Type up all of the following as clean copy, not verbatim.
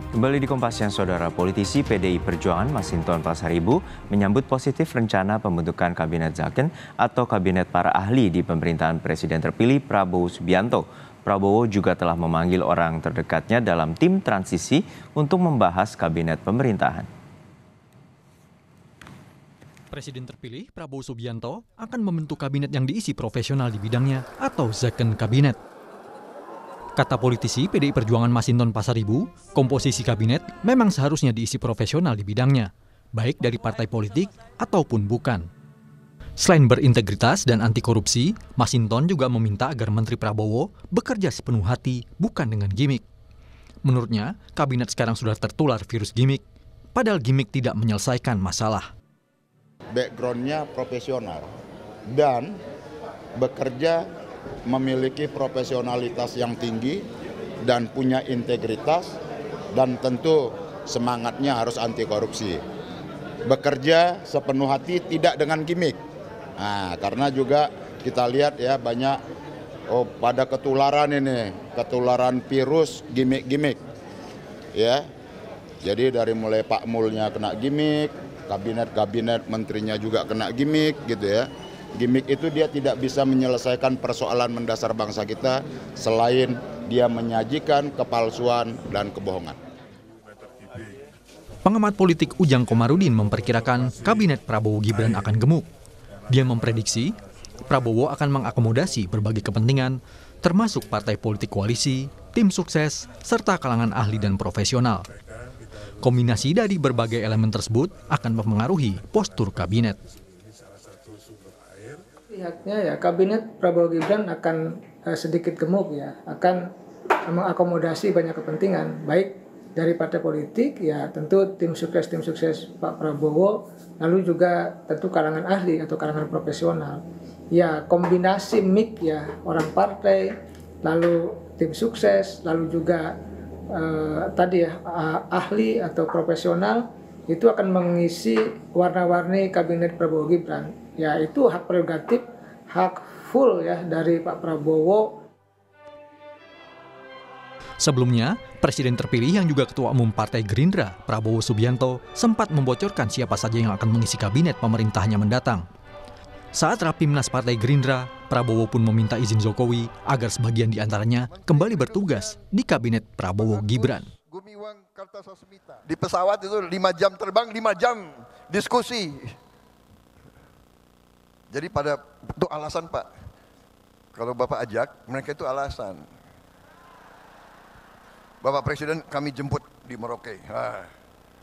Kembali di Kompas Siang, Saudara. Politisi PDI Perjuangan Masinton Pasaribu menyambut positif rencana pembentukan Kabinet Zaken atau Kabinet para ahli di pemerintahan Presiden terpilih Prabowo Subianto. Prabowo juga telah memanggil orang terdekatnya dalam tim transisi untuk membahas kabinet pemerintahan. Presiden terpilih Prabowo Subianto akan membentuk kabinet yang diisi profesional di bidangnya atau Zaken Kabinet. Kata politisi PDI Perjuangan Masinton Pasaribu, komposisi kabinet memang seharusnya diisi profesional di bidangnya, baik dari partai politik ataupun bukan. Selain berintegritas dan anti korupsi, Masinton juga meminta agar Menteri Prabowo bekerja sepenuh hati, bukan dengan gimik. Menurutnya, kabinet sekarang sudah tertular virus gimik, padahal gimik tidak menyelesaikan masalah. Background-nya profesional dan bekerja memiliki profesionalitas yang tinggi dan punya integritas, dan tentu semangatnya harus anti korupsi. Bekerja sepenuh hati, tidak dengan gimmick. Nah, karena juga kita lihat ya banyak pada ketularan virus gimmick. Ya. Jadi dari mulai Pak Mulnya kena gimmick, kabinet menterinya juga kena gimmick gitu ya. Gimik itu dia tidak bisa menyelesaikan persoalan mendasar bangsa kita selain dia menyajikan kepalsuan dan kebohongan. Pengamat politik Ujang Komarudin memperkirakan kabinet Prabowo Gibran akan gemuk. Dia memprediksi Prabowo akan mengakomodasi berbagai kepentingan, termasuk partai politik koalisi, tim sukses, serta kalangan ahli dan profesional. Kombinasi dari berbagai elemen tersebut akan mempengaruhi postur kabinet. Lihatnya ya, kabinet Prabowo Gibran akan sedikit gemuk ya, akan mengakomodasi banyak kepentingan, baik dari partai politik ya, tentu tim sukses Pak Prabowo, lalu juga tentu kalangan ahli atau kalangan profesional. Ya, kombinasi mix ya, orang partai, lalu tim sukses, lalu juga ahli atau profesional, itu akan mengisi warna-warni kabinet Prabowo Gibran. Ya, itu hak prerogatif, hak full ya dari Pak Prabowo. Sebelumnya, Presiden terpilih yang juga Ketua Umum Partai Gerindra, Prabowo Subianto, sempat membocorkan siapa saja yang akan mengisi kabinet pemerintahnya mendatang. Saat Rapimnas Partai Gerindra, Prabowo pun meminta izin Jokowi agar sebagian di antaranya kembali bertugas di kabinet Prabowo Gibran. Di pesawat itu 5 jam terbang, 5 jam diskusi. Jadi itu alasan Pak, kalau Bapak ajak, mereka itu alasan. Bapak Presiden kami jemput di Merauke.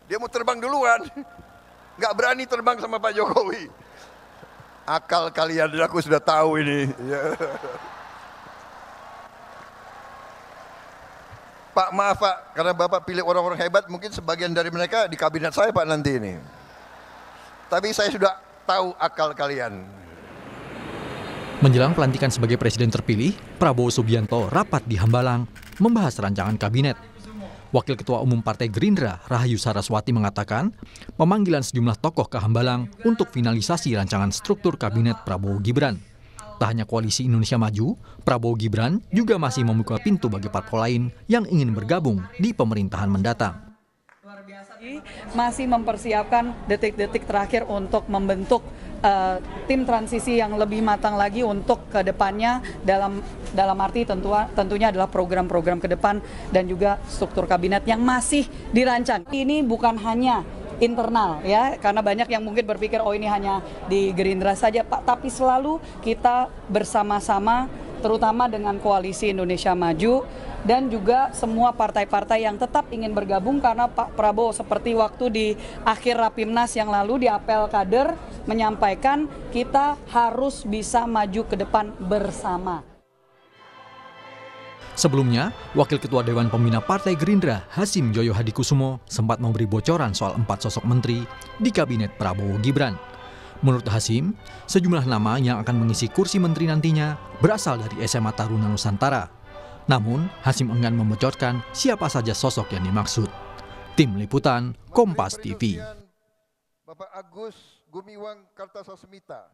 Dia mau terbang duluan, nggak berani terbang sama Pak Jokowi. Akal kalian, aku sudah tahu ini. Pak maaf Pak, karena Bapak pilih orang-orang hebat, mungkin sebagian dari mereka di kabinet saya Pak nanti ini. Tapi saya sudah tahu akal kalian. Menjelang pelantikan sebagai presiden terpilih, Prabowo Subianto rapat di Hambalang membahas rancangan kabinet. Wakil Ketua Umum Partai Gerindra, Rahayu Saraswati mengatakan, pemanggilan sejumlah tokoh ke Hambalang untuk finalisasi rancangan struktur kabinet Prabowo Gibran. Tak hanya Koalisi Indonesia Maju, Prabowo Gibran juga masih membuka pintu bagi parpol lain yang ingin bergabung di pemerintahan mendatang. Masih mempersiapkan detik-detik terakhir untuk membentuk tim transisi yang lebih matang lagi untuk ke depannya, dalam arti tentunya adalah program-program ke depan dan juga struktur kabinet yang masih dirancang. Ini bukan hanya internal ya, karena banyak yang mungkin berpikir oh ini hanya di Gerindra saja Pak, tapi selalu kita bersama-sama, terutama dengan Koalisi Indonesia Maju dan juga semua partai-partai yang tetap ingin bergabung, karena Pak Prabowo seperti waktu di akhir Rapimnas yang lalu di apel kader menyampaikan kita harus bisa maju ke depan bersama. Sebelumnya, Wakil Ketua Dewan Pembina Partai Gerindra, Hasim Joyo Hadikusumo, sempat memberi bocoran soal 4 sosok menteri di kabinet Prabowo Gibran. Menurut Hasim, sejumlah nama yang akan mengisi kursi menteri nantinya berasal dari SMA Taruna Nusantara. Namun, Hasim enggan membocorkan siapa saja sosok yang dimaksud. Tim Liputan, Kompas TV. Bapak Agus Gumiwang Kartasasmita.